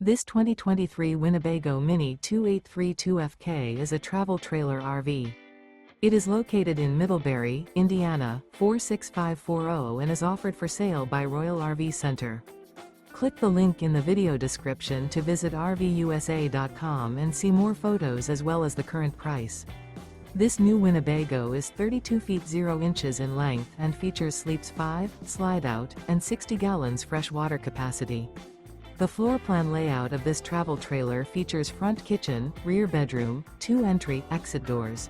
This 2023 Winnebago Minnie 2832FK is a travel trailer RV. It is located in Middlebury, Indiana, 46540 and is offered for sale by Royal RV Center. Click the link in the video description to visit RVUSA.com and see more photos as well as the current price. This new Winnebago is 32 feet 0 inches in length and features sleeps 5, slide-out, and 60 gallons fresh water capacity. The floor plan layout of this travel trailer features front kitchen, rear bedroom, 2 entry/exit doors.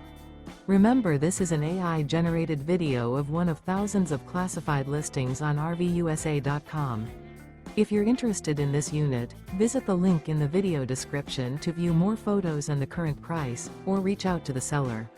Remember, this is an AI-generated video of one of thousands of classified listings on RVUSA.com. If you're interested in this unit, visit the link in the video description to view more photos and the current price, or reach out to the seller.